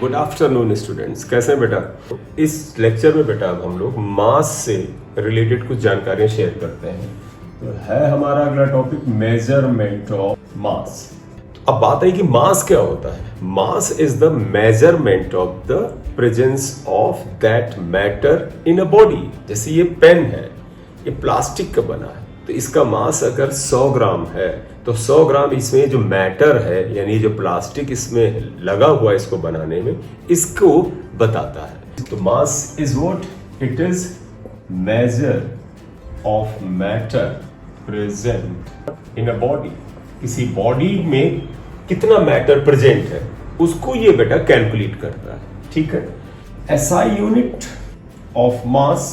Good afternoon students, कैसे हैं बेटा। इस लेक्चर में बेटा अब हम लोग मास से रिलेटेड कुछ जानकारियां शेयर करते हैं। तो है हमारा अगला टॉपिक मेजरमेंट ऑफ मास। अब बात है कि मास क्या होता है। Mass is the measurement of the presence of that matter in a body. जैसे ये पेन है, ये प्लास्टिक का बना है, तो इसका मास अगर 100 ग्राम है तो 100 ग्राम इसमें जो मैटर है यानी जो प्लास्टिक इसमें लगा हुआ है इसको बनाने में, इसको बताता है। तो mass is what? It is measure of matter present in a body. किसी बॉडी में कितना मैटर प्रेजेंट है उसको ये बेटा कैलकुलेट करता है। ठीक है। SI unit of mass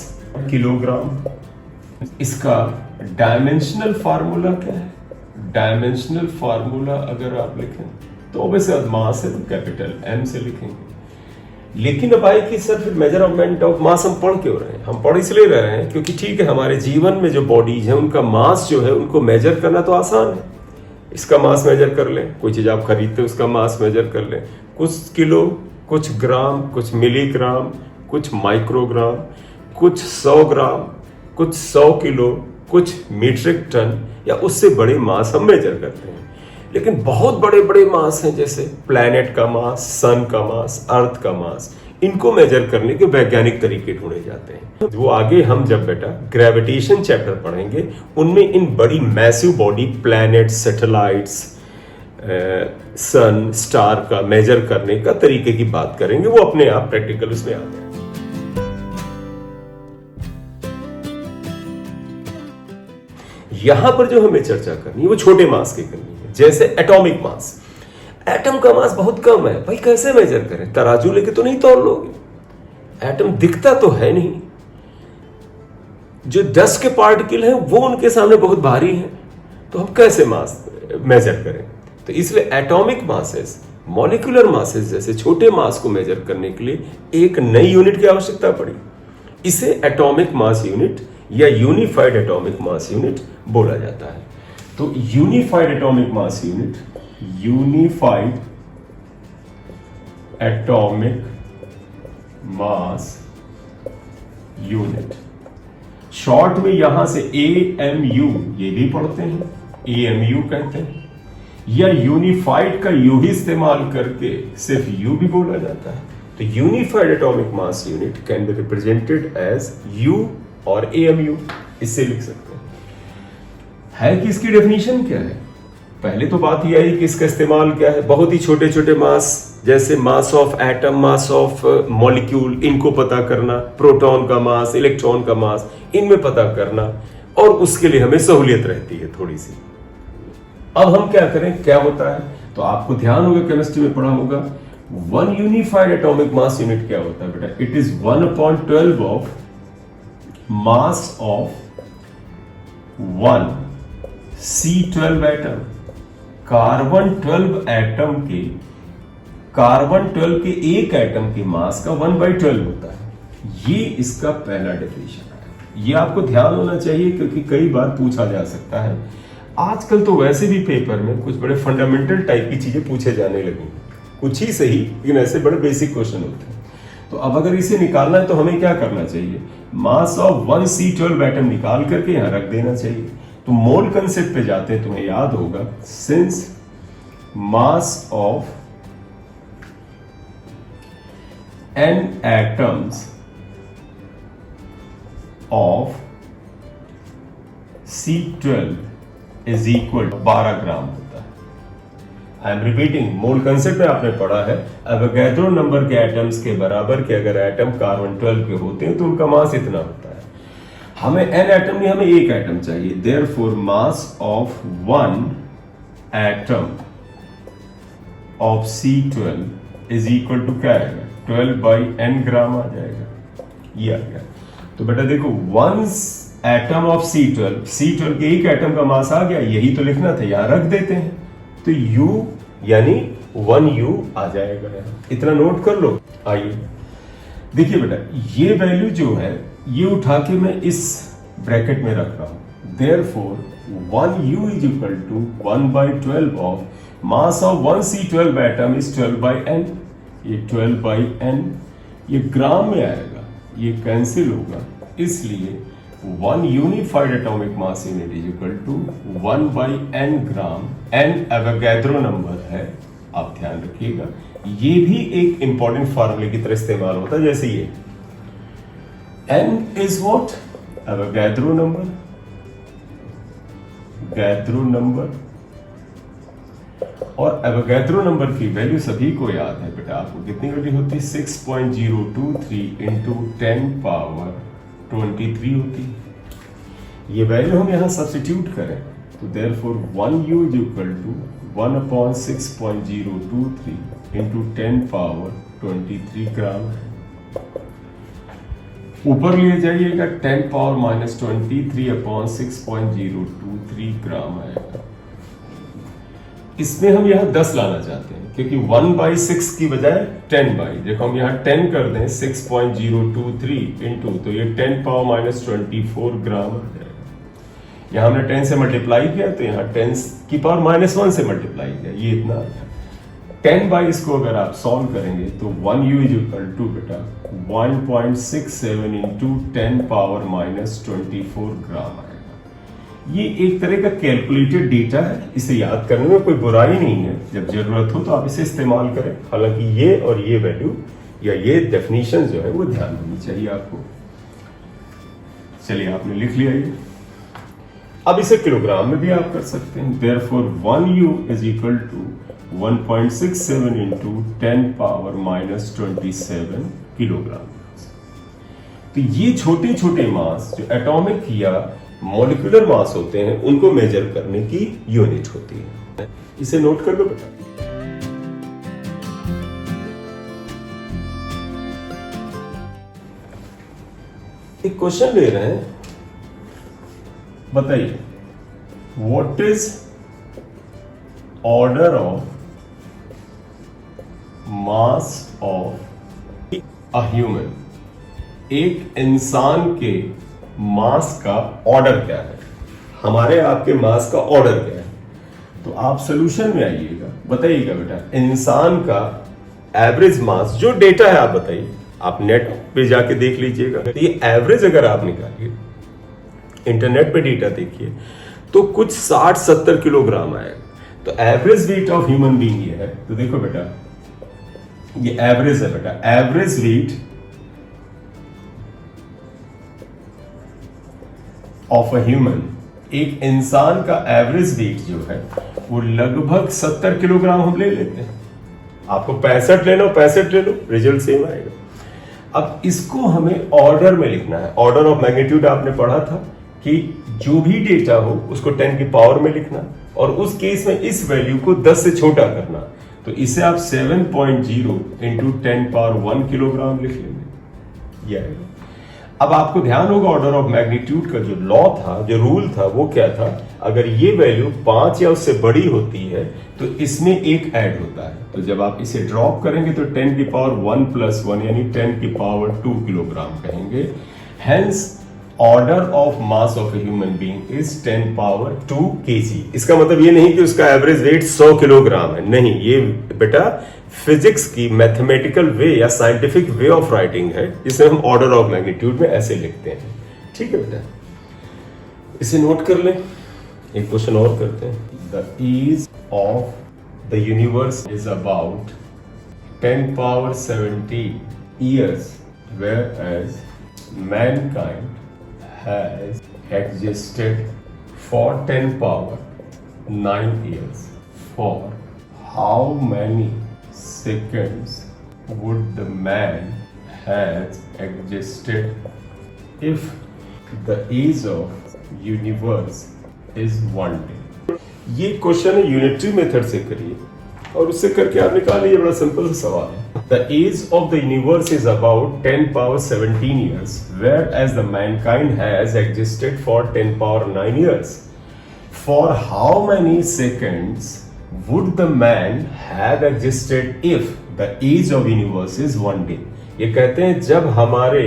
kilogram. इसका डायमेंशनल फार्मूला क्या है? डायमेंशनल फार्मूला अगर आप लिखें तो ऑब्वियसली मास है तो कैपिटल एम से लिखेंगे। लेकिन अब आए कि सर फिर मेजरमेंट ऑफ मास हम पढ़ क्यों रहे हैं? हम पढ़ इसलिए रहे हैं क्योंकि ठीक है हमारे जीवन में जो बॉडीज है उनका मास जो है उनको मेजर करना तो आसान है। इसका मास मेजर कर लें, कोई चीज आप खरीदते हो उसका मास मेजर कर लें, कुछ किलो, कुछ ग्राम, कुछ मिलीग्राम, कुछ माइक्रोग्राम, कुछ 100 ग्राम, कुछ 100 किलो, कुछ मीट्रिक टन या उससे बड़े मास हम मेजर करते हैं। लेकिन बहुत बड़े बड़े मास हैं जैसे प्लैनेट का मास, सन का मास, अर्थ का मास, इनको मेजर करने के वैज्ञानिक तरीके ढूंढे जाते हैं। वो आगे हम जब बेटा ग्रेविटेशन चैप्टर पढ़ेंगे उनमें इन बड़ी मैसिव बॉडी प्लैनेट, सैटेलाइट्स, सन, स्टार का मेजर करने का तरीके की बात करेंगे। वो अपने आप प्रैक्टिकल उसमें आते हैं। यहां पर जो हमें चर्चा करनी है वो छोटे मास की करनी है, जैसे एटॉमिक मास। एटम का मास बहुत कम है भाई, कैसे मेजर करें? तराजू लेके तो नहीं तौल लोगे। एटम दिखता तो है नहीं, जो डस्ट के पार्टिकल हैं वो उनके सामने बहुत भारी हैं, तो हम कैसे मास मेजर करें? तो इसलिए एटॉमिक मासेस, मॉलिक्यूलर मासेस जैसे छोटे मास को मेजर करने के लिए एक नई यूनिट की आवश्यकता पड़ी। इसे एटॉमिक मास यूनिट या यूनिफाइड एटॉमिक मास यूनिट बोला जाता है। तो unified atomic mass unit, unified atomic mass unit, short में यहां से AMU ये भी पढ़ते हैं, AMU कहते हैं, या यूनिफाइड का यू ही इस्तेमाल करके सिर्फ यू भी बोला जाता है। तो unified atomic mass unit can be represented as U और AMU, इससे लिख सकते हैं। है कि इसकी डेफिनेशन क्या है? पहले तो बात यह है कि इसका इस्तेमाल क्या है। बहुत ही छोटे छोटे मास जैसे mass of atom, mass of molecule, इनको पता करना, प्रोटॉन का मास, इलेक्ट्रॉन का मास, इनमें पता करना, और उसके लिए हमें सहूलियत रहती है थोड़ी सी। अब हम क्या करें, क्या होता है? तो आपको ध्यान होगा, केमिस्ट्री में पढ़ा होगा, 1 यूनिफाइड एटॉमिक मास यूनिट क्या होता है बेटा? It is 1/12 of mass of 1 C12 atom. Carbon 12 atom के, कार्बन 12 के एक एटम के मास का 1/12 होता है। ये इसका पहला डेफिनेशन है। ये आपको ध्यान होना चाहिए क्योंकि कई बार पूछा जा सकता है। आजकल तो वैसे भी पेपर में कुछ बड़े फंडामेंटल टाइप की चीजें पूछे जाने लगी, कुछ ही सही लेकिन ऐसे बड़े बेसिक क्वेश्चन होते हैं। तो अब अगर इसे निकालना है तो हमें क्या करना चाहिए? मास ऑफ 1 C12 एटम निकाल करके यहां रख देना चाहिए। तो मोल कंसेप्ट पे जाते हैं, तुम्हें याद होगा, since mass of n atoms of C12 is equal 12 ग्राम होता है। I am repeating, mole concept में आपने पढ़ा है, एवोगैड्रो नंबर के एटम्स के बराबर के अगर एटम कार्बन 12 के होते हैं तो उनका मास इतना होता है। हमें n एटम नहीं, हमें एक एटम चाहिए। Therefore mass of 1 atom of C12 is equal to क्या आएगा? 12/n ग्राम आ जाएगा। ये आ गया। तो बेटा देखो, 1 एटम ऑफ C12 के एक एटम का मास आ गया, यही तो लिखना था, यहां रख देते हैं। तो U यानी 1U आ जाएगा। इतना नोट कर लो। आइए देखिए बेटा, ये वैल्यू जो है ये उठा के मैं इस ब्रैकेट में रख रहा हूं। Therefore 1U is equal to 1/12 of mass of 1 C12 atom is 12/n। ये 12/n, ये ग्राम में आएगा, ये कैंसिल होगा, इसलिए 1 unified atomic mass unit is equal to 1/n gram. n Avogadro number है, आप ध्यान रखिएगा। ये भी एक इंपॉर्टेंट फार्मूले की तरह इस्तेमाल होता है, जैसे ये n is what, Avogadro number, गैड्रो नंबर। और एवोगैड्रो नंबर की वैल्यू सभी को याद है बेटा, आपको कितनी वैल्यू होती है, 6.023 इंटू 10 पावर 23 होती है। ये वैल्यू हम यहां सब्स्टिट्यूट करें तो therefore 1u is equal to 1/6.023 into 10 power 23 gram है। ऊपर लिए जाइएगा 10 पावर माइनस 23/6.023 ग्राम आएगा। इसमें हम यहाँ 10 लाना चाहते हैं, क्योंकि 1/6 की बजाय 10/, देखो हम यहाँ 10 कर दें 6.023 इंटू, तो ये 10 पावर माइनस 24 ग्राम आ जाएगा। यहाँ हमने 10 से मल्टीप्लाई किया, तो यहाँ 10 की पावर -1 से मल्टीप्लाई किया, ये इतना आ गया। 10/, को अगर आप सॉल्व करेंगे तो 1u इज इक्वल टू बेटा 1.67 इंटू 10 पावर माइनस 24 ग्राम आएगा। ये एक तरह का कैलकुलेटेड डेटा है, इसे याद करने में कोई बुराई नहीं है, जब जरूरत हो तो आप इसे इस्तेमाल करें। हालांकि ये और ये वैल्यू या ये डेफिनेशन जो है वो ध्यान देनी चाहिए आपको। चलिए आपने लिख लिया ये, अब इसे किलोग्राम में भी आप कर सकते हैं। Therefore 1u is equal to 1.67 into 10 power minus 27 kilogram. तो ये छोटे छोटे मास जो एटॉमिक या मॉलिक्यूलर मास होते हैं, उनको मेजर करने की यूनिट होती है। इसे नोट कर लो बेटा। एक क्वेश्चन ले रहे हैं, बताइए what is order of mass of a human. एक इंसान के मास का ऑर्डर क्या है, हमारे आपके मास का ऑर्डर क्या है। तो आप सॉल्यूशन में आइएगा, बताइएगा बेटा इंसान का एवरेज मास, जो डेटा है आप बताइए, आप नेट पे जाके देख लीजिएगा। तो ये एवरेज अगर आप निकालिए, इंटरनेट पे डेटा देखिए, तो कुछ 60-70 किलोग्राम आएगा। तो average weight of human being ये है। तो देखो बेटा ये एवरेज है बेटा, average weight of a human, एक इंसान का एवरेज वेट जो है वो लगभग 70 किलोग्राम हम ले लेते हैं। आपको 65 लेना हो 65 ले लो, रिजल्ट सेम आएगा। अब इसको हमें ऑर्डर में लिखना है। ऑर्डर ऑफ मैग्नीट्यूड आपने पढ़ा था कि जो भी डेटा हो उसको 10 की पावर में लिखना, और उस केस में इस वैल्यू को 10 से छोटा करना। तो इसे आप 7.0 इंटू 10 पावर 1 किलोग्राम लिख लेंगे, ये आएगा। अब आपको ध्यान होगा ऑर्डर ऑफ मैग्नीट्यूड का जो लॉ था, जो रूल था, वो क्या था, अगर ये वैल्यू 5 या उससे बड़ी होती है तो इसमें एक ऐड होता है। तो जब आप इसे ड्रॉप करेंगे तो 10 की पावर 1 + 1 यानी 10 की पावर 2 किलोग्राम कहेंगे। Hence order of mass of a human being is 10 power 2 kg। इसका मतलब ये नहीं कि उसका एवरेज वेट 100 किलोग्राम है, नहीं, ये बेटा फिजिक्स की मैथमेटिकल वे या साइंटिफिक वे ऑफ राइटिंग है, जिसे हम ऑर्डर ऑफ मैग्नीट्यूड में ऐसे लिखते हैं। ठीक है बेटा, इसे नोट कर लें। एक क्वेश्चन और करते हैं। The age of the universe is about 10 power 17 years, whereas mankind has existed for 10 power 9 years. For how many seconds would the man has existed if the age of universe is 1 day? ये question है unitary method से करिए और उससे करके आप निकालिए, बड़ा सिंपल सा सवाल है। The age of the universe is about 10 power 17 years, whereas the mankind has existed for 10 power 9 years. For how many seconds would the man have existed if the age of universe is 1 day? ये कहते हैं जब हमारे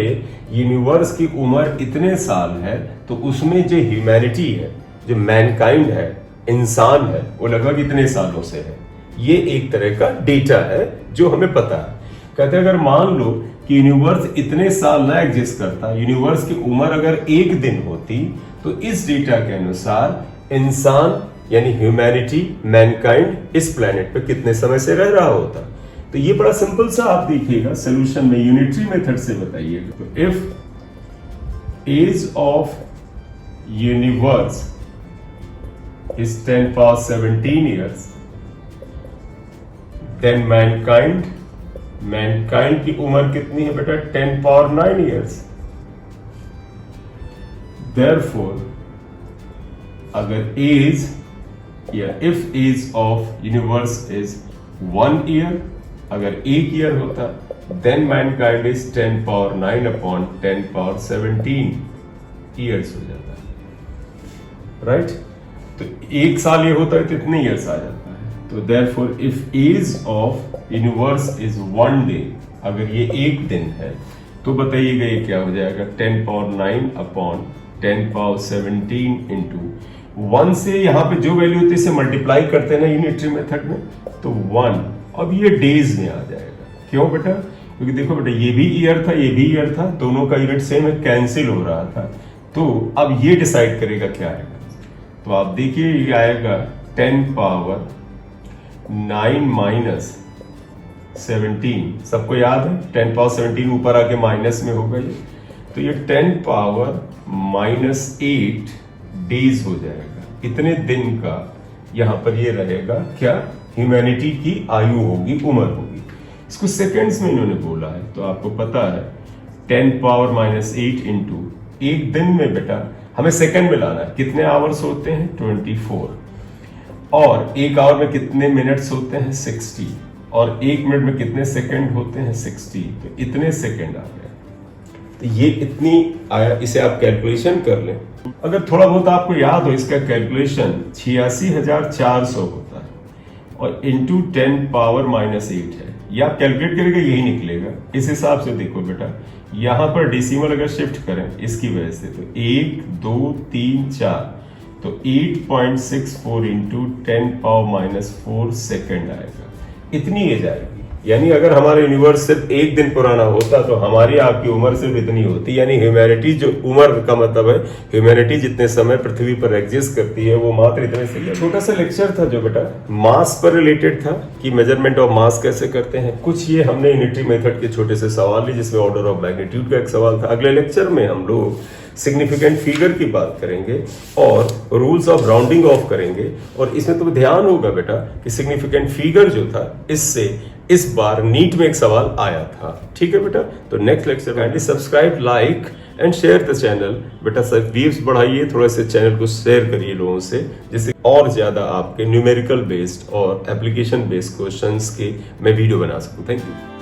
universe की उम्र इतने साल है तो उसमें जो ह्यूमैनिटी है, जो मैनकाइंड है, इंसान है, वो लगभग इतने सालों से है। ये एक तरह का डेटा है जो हमें पता है। कहते हैं अगर मान लो कि यूनिवर्स इतने साल ना एग्जिस्ट करता, यूनिवर्स की उम्र अगर 1 दिन होती, तो इस डेटा के अनुसार इंसान यानी ह्यूमैनिटी, मैनकाइंड इस प्लेनेट पे कितने समय से रह रहा होता। तो ये बड़ा सिंपल सा आप देखिएगा सोल्यूशन में यूनिटरी मेथड से बताइएगा। तो if age of universe is 10 power 17 years, then mankind की उम्र कितनी है बेटा? 10 पावर 9 ईयर्स। देयरफॉर अगर एज या if age of universe is 1 year, अगर 1 ईयर होता, then mankind is 10 power 9 upon 10 power 17 years हो जाता है, राइट? तो 1 साल ये होता है तो इतने ईयर्स आ जाता है। तो therefore if age of universe is 1 day, अगर ये 1 दिन है, तो बताइएगा ये क्या हो जाएगा? 10 पावर 9 अपॉन 10 पावर 17 इंटू 1 से यहाँ पे जो वैल्यू होती है इसे मल्टीप्लाई करते हैं ना यूनिटरी मेथड में, तो 1। अब ये डेज में आ जाएगा। क्यों बेटा? क्योंकि देखो बेटा ये भी ईयर था, ये भी ईयर था, दोनों का यूनिट सेम है, कैंसिल हो रहा था। तो अब ये डिसाइड करेगा क्या आएगा। तो आप देखिए ये आएगा 10 पावर 9 माइनस 17। सबको याद है 10 पावर 17 ऊपर आके माइनस में होगा ये, तो ये 10 पावर माइनस 8 डेज हो जाएगा। इतने दिन का यहां पर ये रहेगा क्या? ह्यूमैनिटी की आयु होगी, उम्र होगी। इसको सेकेंड्स में इन्होंने बोला है, तो आपको पता है 10 पावर माइनस 8 इंटू 1 दिन में बेटा हमें सेकंड में लाना है। कितने आवर्स होते हैं? 24। और 1 आवर में कितने मिनट्स होते हैं? 60। और 1 मिनट में कितने सेकंड होते हैं? 60। तो इतने सेकंड आ गए। तो ये इतनी आया, इसे आप कैलकुलेशन कर लें। अगर थोड़ा बहुत आपको याद हो, इसका कैलकुलेशन 86,400 होता है और इंटू 10 पावर माइनस 8 है। ये आप कैलकुलेट करेंगे यही निकलेगा। इस हिसाब से देखो बेटा, यहां पर डेसिमल अगर शिफ्ट करें इसकी वजह से, तो 1 2 3 4, तो 8.64 इंटू 10 पावर माइनस 4 सेकेंड आएगा। इतनी एज आएगी। यानी अगर हमारा यूनिवर्स सिर्फ 1 दिन पुराना होता तो हमारी आपकी उम्र सिर्फ इतनी होती। यानी ह्यूमैनिटी, जो उम्र का मतलब है ह्यूमैनिटी जितने समय पृथ्वी पर एग्जिस्ट करती है वो मात्र इतने से। छोटा सा लेक्चर था जो बेटा मास पर रिलेटेड था कि मेजरमेंट ऑफ मास कैसे करते हैं। कुछ ये हमने यूनिटरी मेथड के छोटे से सवाल लिए, जिसमें ऑर्डर ऑफ मैग्नीट्यूड का एक सवाल था। अगले लेक्चर में हम लोग सिग्निफिकेंट फिगर की बात करेंगे और रूल्स ऑफ राउंडिंग ऑफ करेंगे। और इसमें तो ध्यान होगा बेटा कि सिग्निफिकेंट फिगर जो था, इससे इस बार नीट में एक सवाल आया था। ठीक है बेटा, तो next lecture kindly subscribe, like and share the channel. बेटा सर व्यूज बढ़ाइए, थोड़ा से चैनल को शेयर करिए लोगों से, जिससे और ज्यादा आपके न्यूमेरिकल बेस्ड और एप्लीकेशन बेस्ड क्वेश्चंस के मैं वीडियो बना सकूं। Thank you.